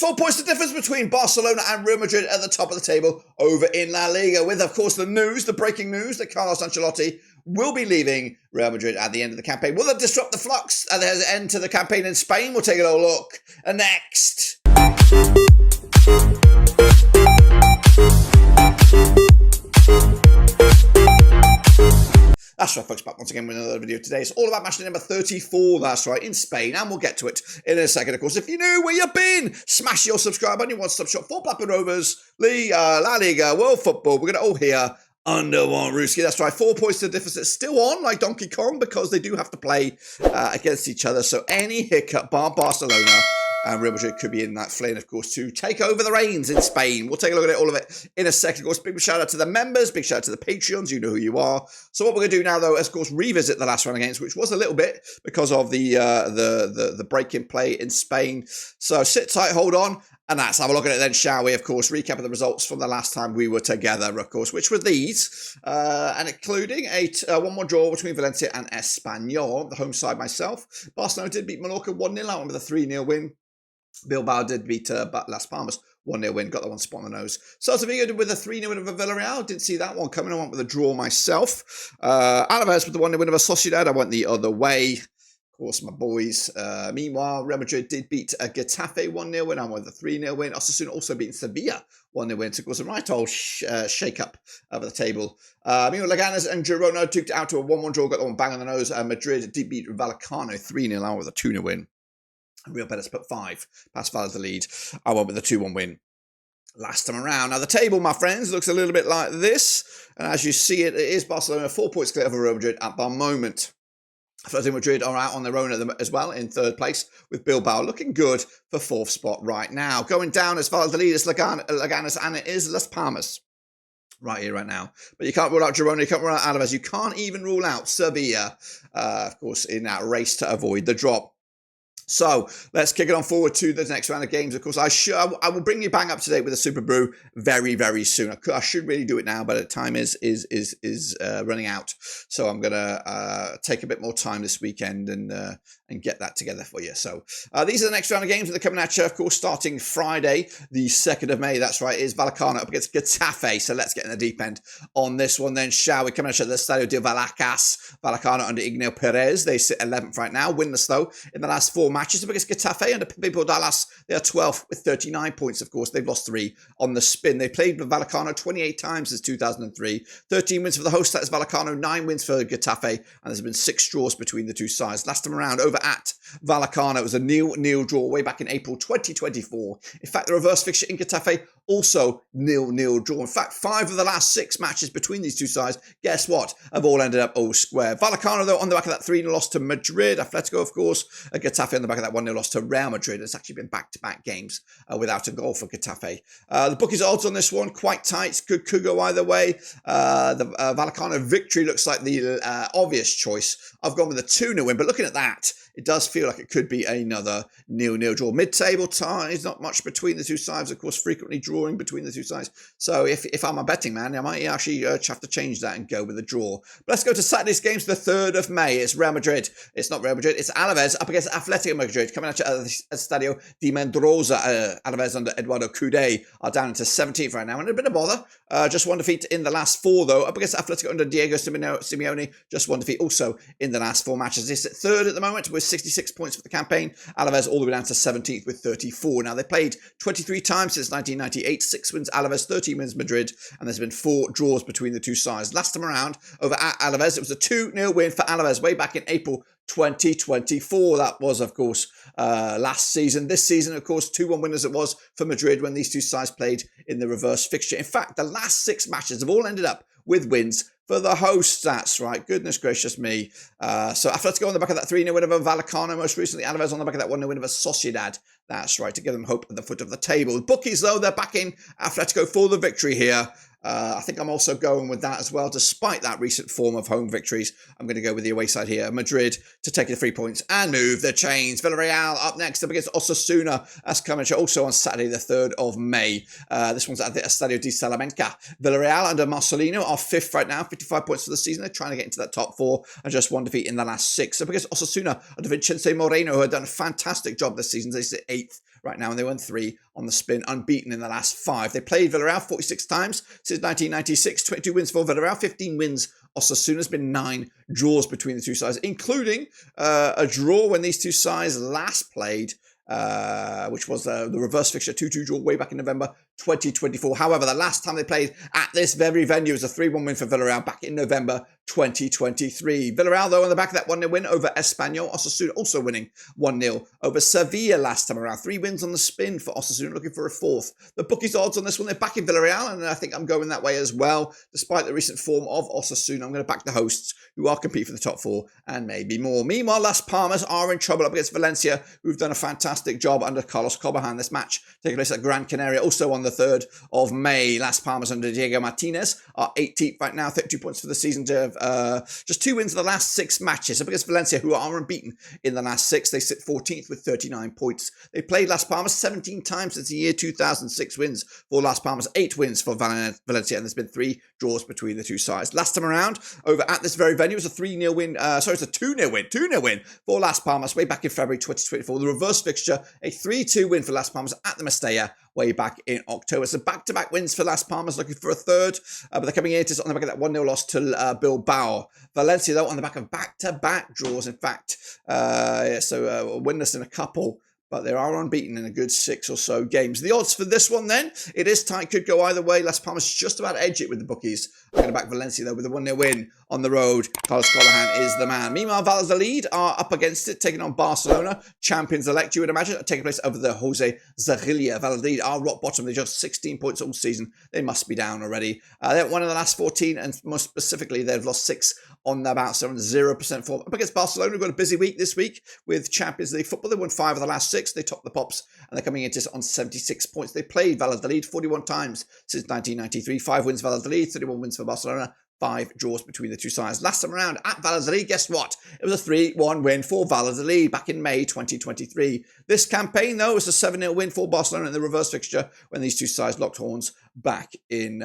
4 points the difference between Barcelona and Real Madrid at the top of the table over in La Liga, with, of course, the breaking news that Carlos Ancelotti will be leaving Real Madrid at the end of the campaign. Will that disrupt the flux at the end to the campaign in Spain? We'll take a little look next. That's right, folks, back once again with another video today. It's all about match day number 34, that's right, in Spain, and we'll get to it in a second. Of course, if you knew where you've been, smash your subscribe button, your one-stop shop for Papa Rovers, La Liga, World Football. We're going to all hear under one Ruski. That's right, 4 points to the deficit still on, like Donkey Kong, because they do have to play against each other. So any hiccup, bar Barcelona and Real Madrid could be in that flame, of course, to take over the reins in Spain. We'll take a look at all of it in a second. Of course, big shout out to the members, big shout out to the Patreons. You know who you are. So what we're going to do now, though, is, of course, revisit the last round of games, which was a little bit because of the break in play in Spain. So sit tight, hold on, and let's have a look at it then, shall we? Of course, recap of the results from the last time we were together, of course, which were these, and including a 1-1 draw between Valencia and Espanyol, the home side myself. Barcelona did beat Mallorca 1-0 out with a 3-0 win. Bilbao did beat Las Palmas 1-0 win, got that one spot on the nose. Sevilla with a 3-0 win over Villarreal, didn't see that one coming. I went with a draw myself. Alavés with the 1-0 win over Sociedad, I went the other way. Of course, my boys. Meanwhile, Real Madrid did beat Getafe 1-0 win, I went with a 3-0 win. Osasuna also beat Sevilla 1-0 win, so it was a right old shake-up over the table. Meanwhile, Leganés and Girona took it out to a 1-1 draw, got that one bang on the nose. Madrid did beat Vallecano 3-0 out with a 2-0 win. Real Betis put 5 past Valladolid. I went with a 2-1 win last time around. Now, the table, my friends, looks a little bit like this. And as you see it, it is Barcelona 4 points clear over Real Madrid at the moment. Atletico Madrid are out on their own as well in third place, with Bilbao looking good for 4th spot right now. Going down as Valladolid, it's Leganés, and it is Las Palmas right here, right now. But you can't rule out Girona, you can't rule out Alavés, you can't even rule out Sevilla, of course, in that race to avoid the drop. So let's kick it on forward to the next round of games. Of course, I will bring you bang up to date with a Super Brew very, very soon. I should really do it now, but the time is running out. So I'm gonna take a bit more time this weekend and get that together for you. So these are the next round of games that are coming at you. Of course, starting Friday, the 2nd of May. That's right, is Vallecano up against Getafe. So let's get in the deep end on this one then, shall we? Coming at you at the Estadio de Vallecano under Igneo Perez. They sit 11th right now, winless though in the last 4 matches up against Getafe under Pipo Dallas. They are 12th with 39 points, of course. They've lost 3 on the spin. They played with Vallecano 28 times since 2003. 13 wins for the host, that is Vallecano. 9 wins for Getafe. And there's been 6 draws between the two sides. Last time around, over at Vallecano, it was a nil-nil draw way back in April 2024. In fact, the reverse fixture in Getafe, also nil-nil draw. In fact, 5 of the last 6 matches between these two sides, guess what, have all ended up all square. Vallecano, though, on the back of that 3-0 loss to Madrid. Atletico, of course. Getafe on the back of that 1-0 loss to Real Madrid. It's actually been back-to-back games without a goal for Getafe. The bookies' odds on this one, quite tight. Could go either way. The Vallecano victory looks like the obvious choice. I've gone with a 2-0 win, but looking at that, it does feel like it could be another nil-nil draw. Mid-table ties, not much between the two sides, of course, frequently drawing between the two sides. So if I'm a betting man, I might actually have to change that and go with a draw. But let's go to Saturday's games, the 3rd of May. It's Real Madrid. It's not Real Madrid, it's Alavés up against Atlético Madrid. Coming at you at the Estadio de Mendoza. Alavés under Eduardo Coudet are down into 17th right now. And a bit of bother. Just 1 defeat in the last 4, though. Up against Atlético under Diego Simeone. Just 1 defeat also in the last 4 matches. It's at 3rd at the moment with 66 points for the campaign. Alavés all the way down to 17th with 34. Now, they played 23 times since 1998. 6 wins Alavés, 13 wins Madrid. And there's been 4 draws between the two sides. Last time around, over at Alavés, it was a 2-0 win for Alavés way back in April 2024. That was, of course, last season. This season, of course, 2-1 winners it was for Madrid when these two sides played in the reverse fixture. In fact, the last 6 matches have all ended up with wins for the hosts. That's right. Goodness gracious me. So Atletico on the back of that 3-0 win over Vallecano. Most recently, Alavés on the back of that 1-0 win over Sociedad. That's right, to give them hope at the foot of the table. The bookies, though, they're backing Atletico for the victory here. I think I'm also going with that as well. Despite that recent form of home victories, I'm going to go with the away side here. Madrid to take the 3 points and move the chains. Villarreal up next up against Osasuna. That's coming also on Saturday, the 3rd of May. This one's at the Estadio de Salamanca. Villarreal under Marcelino are 5th right now, 55 points for the season. They're trying to get into that top 4 and just 1 defeat in the last 6. Up against Osasuna under Vincenzo Moreno, who have done a fantastic job this season. They sit 8th right now, and they won 3 on the spin, unbeaten in the last 5. They played Villarreal 46 times since 1996, 22 wins for Villarreal, 15 wins. Osasuna has been 9 draws between the two sides, including a draw when these two sides last played, which was the reverse fixture 2-2 draw way back in November 2024. However, the last time they played at this very venue was a 3-1 win for Villarreal back in November 2023. Villarreal, though, on the back of that 1-0 win over Espanyol. Osasuna also winning 1-0 over Sevilla last time around. 3 wins on the spin for Osasuna, looking for a 4th. The bookies' odds on this one, they're back in Villarreal, and I think I'm going that way as well. Despite the recent form of Osasuna, I'm going to back the hosts, who are competing for the top 4 and maybe more. Meanwhile, Las Palmas are in trouble up against Valencia, who've done a fantastic job under Carlos Cobahan. This match taking place at Gran Canaria, also on the 3rd of May. Las Palmas under Diego Martinez are 18th right now, 32 points for the season to have just 2 wins in the last 6 matches. Up against Valencia, who are unbeaten in the last 6. They sit 14th with 39 points. They played Las Palmas 17 times since the year 2006. Wins for Las Palmas, 8 wins for Valencia, and there's been 3 draws between the two sides. Last time around, over at this very venue, it was a 3-0 win. It's a 2-0 win for Las Palmas way back in February 2024. The reverse fixture, a 3-2 win for Las Palmas at the Mestalla way back in October. So back-to-back wins for Las Palmas, looking for a 3rd, but they're coming in on the back of that 1-0 loss to Bilbao. Valencia, though, on the back of back-to-back draws, in fact, winless in a couple, but they are unbeaten in a good 6 or so games. The odds for this one, then, it is tight, could go either way. Las Palmas just about edge it with the bookies. I'm going to back Valencia, though, with a 1-0 win on the road. Carlos Cobahan is the man. Meanwhile, Valladolid are up against it, taking on Barcelona, champions-elect, you would imagine, taking place over the Jose Zorrilla. Valladolid are rock bottom. They're just 16 points all season. They must be down already. They've won in the last 14, and most specifically, they've lost 6 on the bounce. They're on 0% form. Up against Barcelona, we've got a busy week this week with Champions League football. They won 5 of the last 6. They top the pops, and they're coming into this on 76 points. They played Valladolid 41 times since 1993. 5 wins for Valladolid, 31 wins for Barcelona. 5 draws between the two sides. Last time around at Valladolid, guess what? It was a 3-1 win for Valladolid back in May 2023. This campaign, though, was a 7-0 win for Barcelona in the reverse fixture when these two sides locked horns back in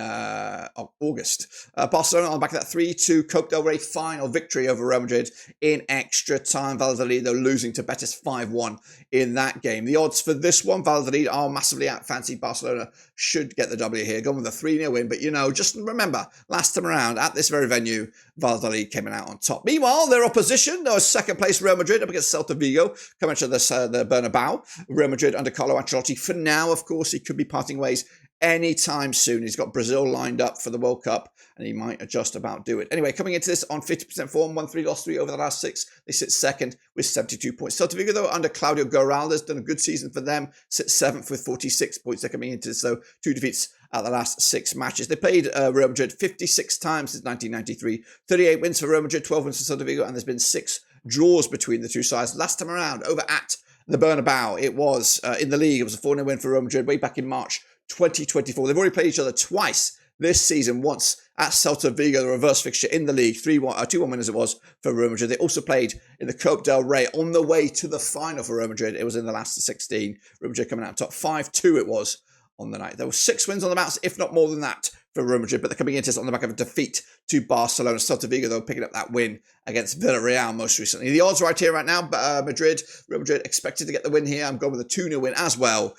August. Barcelona on the back of that 3-2 Copa del Rey final victory over Real Madrid in extra time. Valladolid, though, losing to Betis 5-1 in that game. The odds for this one, Valladolid are massively out fancy. Barcelona should get the W here. Going with a 3-0 win, but just remember, last time around at this very venue, Valladolid came out on top. Meanwhile, their opposition, there was second place Real Madrid up against Celta Vigo, coming to the Bernabeu. Real Madrid under Carlo Ancelotti. For now, of course, he could be parting ways anytime soon. He's got Brazil lined up for the World Cup, and he might just about do it. Anyway, coming into this on 50% form, 1-3, lost 3 over the last 6. They sit second with 72 points. Celta Vigo, though, under Claudio Giralda's done a good season for them, sit 7th with 46 points. They're coming into this, so 2 defeats at the last 6 matches. They played Real Madrid 56 times since 1993. 38 wins for Real Madrid, 12 wins for Celta Vigo, and there's been 6 draws between the two sides. Last time around, over at the Bernabeu, it was in the league. It was a 4-0 win for Real Madrid way back in March 2024. They've already played each other twice this season, once at Celta Vigo, the reverse fixture in the league, 2-1 win as it was for Real Madrid. They also played in the Copa del Rey on the way to the final for Real Madrid. It was in the last 16. Real Madrid coming out top 5-2 it was on the night. There were 6 wins on the bounce, if not more than that, for Real Madrid, but they're coming into this on the back of a defeat to Barcelona. Celta Vigo, though, picking up that win against Villarreal most recently. The odds right here right now, Real Madrid expected to get the win here. I'm going with a 2-0 win as well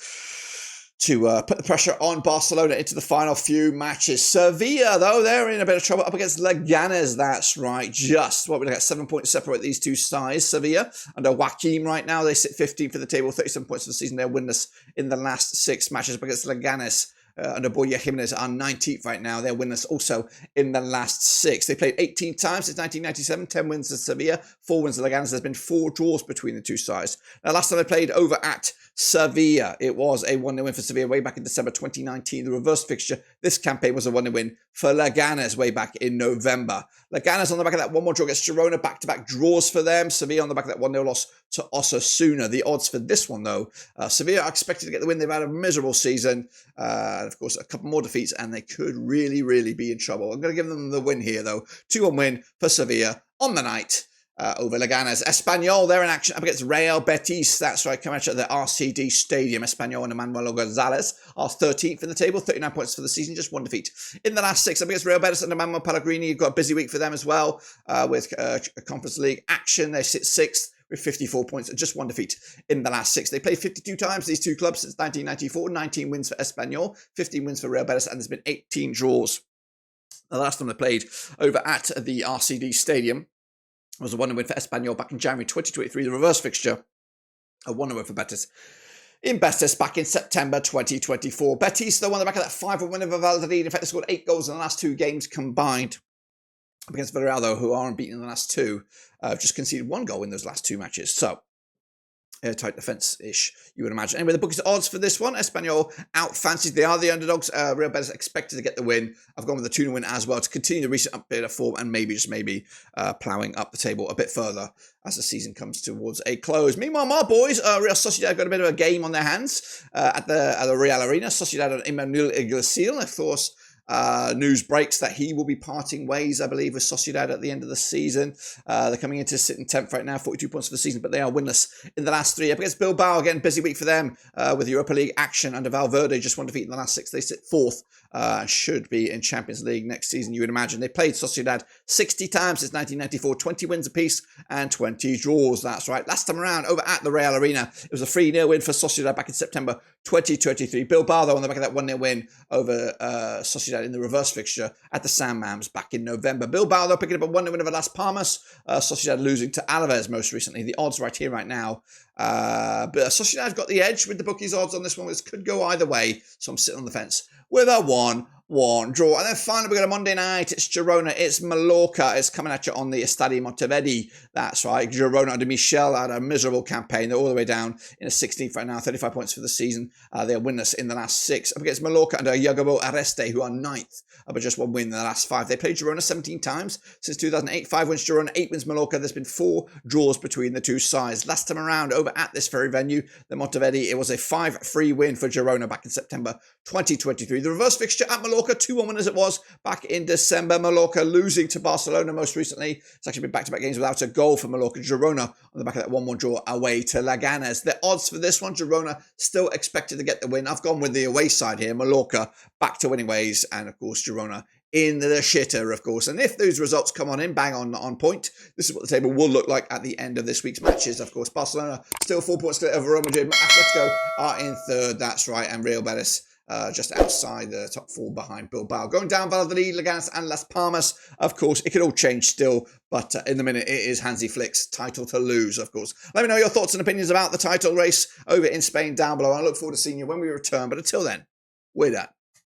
to put the pressure on Barcelona into the final few matches. Sevilla, though, they're in a bit of trouble up against Leganés. That's right. Just what we look at, 7 points separate these two sides. Sevilla under Joaquim right now. They sit 15th for the table, 37 points for the season. They're winless in the last 6 matches up against Leganés. Under Borja Jimenez are 19th right now. They're winners also in the last 6. They played 18 times since 1997. 10 wins to Sevilla, 4 wins to Leganés. There's been 4 draws between the two sides. Now, last time they played over at Sevilla, it was a 1-0 win for Sevilla way back in December 2019. The reverse fixture this campaign was a 1-0 win for Leganés way back in November. Leganés on the back of that 1-1 draw against Girona, back-to-back draws for them. Sevilla on the back of that 1-0 loss to Osasuna. The odds for this one, though, Sevilla are expected to get the win. They've had a miserable season. Of course, a couple more defeats, and they could really, really be in trouble. I'm going to give them the win here, though. 2-1 win for Sevilla on the night over Leganés. Espanyol, they're in action up against Real Betis. That's right, coming out at the RCD Stadium. Espanyol and Manuel Gonzalez are 13th in the table, 39 points for the season, just 1 defeat. In the last 6 up against Real Betis and Manuel Pellegrini, you've got a busy week for them as well with Conference League action. They sit 6th with 54 points and just one defeat in the last 6. They played 52 times, these two clubs, since 1994. 19 wins for Espanyol, 15 wins for Real Betis, and there's been 18 draws. The last time they played over at the RCD Stadium was a 1-0 win for Espanyol back in January 2023. The reverse fixture, a 1-0 win for Betis in Betis back in September 2024. Betis, though, on the back of that 5-1 win over Valladolid. In fact, they scored 8 goals in the last 2 games combined against Villarreal, though, who are unbeaten in the last 2. Just conceded 1 goal in those last 2 matches. So, tight defence-ish, you would imagine. Anyway, the bookies odds for this one. Espanyol out-fancied. They are the underdogs. Real Betis expected to get the win. I've gone with the 2-0 win as well to continue the recent upbit of form and maybe, just maybe, ploughing up the table a bit further as the season comes towards a close. Meanwhile, my boys, Real Sociedad got a bit of a game on their hands at the Real Arena. Sociedad and Emmanuel Iglesias, of course. News breaks that he will be parting ways, I believe, with Sociedad at the end of the season. They're coming into sitting 10th right now, 42 points for the season, but they are winless in the last 3. Up against Bilbao, again, busy week for them with Europa League action under Valverde. Just 1 defeat in the last 6. They sit 4th and should be in Champions League next season, you would imagine. They played Sociedad 60 times since 1994, 20 wins apiece and 20 draws. That's right. Last time around, over at the Real Arena, it was a 3-0 win for Sociedad back in September 2023. Bilbao, though, on the back of that 1-0 win over Sociedad in the reverse fixture at the San Mams back in November. Bilbao, though, picking up a 1-0 win over Las Palmas. Sociedad losing to Alavés most recently. The odds right here, right now. But Sociedad got the edge with the bookies odds on this one. This could go either way, so I'm sitting on the fence with a 1-1 draw. And then finally, we've got a Monday night. It's Girona. It's Mallorca. It's coming at you on the Estadio Monteverde. That's right. Girona under Michel had a miserable campaign. They're all the way down in a 16th right now. 35 points for the season. They're winless in the last 6. Up against Mallorca under Jacobo Arreste, who are 9th, but just 1 win in the last 5. They played Girona 17 times since 2008. 5 wins Girona, 8 wins Mallorca. There's been 4 draws between the two sides. Last time around, over at this very venue, the Monteverde, it was a 5-3 win for Girona back in September 2023. The reverse fixture at Mallorca, 2-1 win as it was back in December. Mallorca losing to Barcelona most recently. It's actually been back-to-back games without a goal for Mallorca. Girona on the back of that 1-1 draw away to Leganés. The odds for this one, Girona still expected to get the win. I've gone with the away side here. Mallorca back to winning ways, and of course Girona in the shitter, of course. And if those results come on in, bang on point, this is what the table will look like at the end of this week's matches. Of course, Barcelona still 4 points clear over Real Madrid. Atlético are in 3rd, that's right, and Real Betis just outside the top 4 behind Bilbao. Going down, Valladolid, Leganés and Las Palmas. Of course, it could all change still, but in the minute, it is Hansi Flick's title to lose, of course. Let me know your thoughts and opinions about the title race over in Spain down below. I look forward to seeing you when we return, but until then, we're done.